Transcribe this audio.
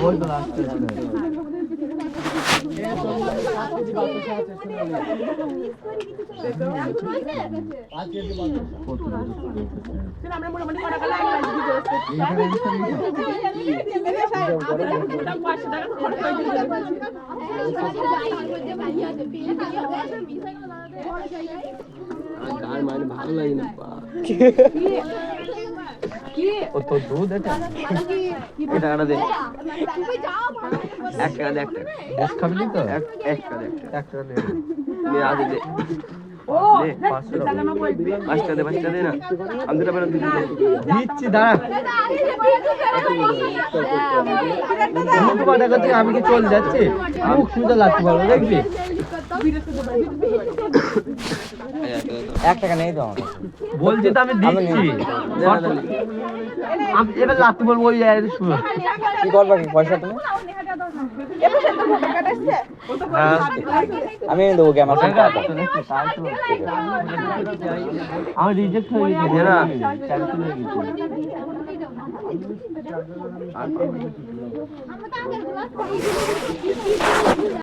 ওই তো লাস্টে আমরা মোটামুটি কটা কালা গান মানে ভালো লাগে না ও তো দুধ এটা এটা দে এক টাকা দে এক টাকা বেশ খাবি তো এক টাকা দে এক টাকা দে নে আজ দে ও দে 5 টাকা দে 5 টাকা দে না আমি দুটো বেরো দিচ্ছি দাঁড়া টাকা থেকে আমি কি চলে যাচ্ছি মুখ সুবিধা লাগতে পারবো দেখবি 1 টাকা নেই তো আমার বলছি তো আমি দিচ্ছি আমি এবার লাগতে বলবো ওই শুনো কি করবে কি পয়সা তুমি আমি এনে দেবো কি আমার ফোন টাকা আমি রিজেক্ট হয়ে গেছি না ক্যান্সেল হয়ে গেছে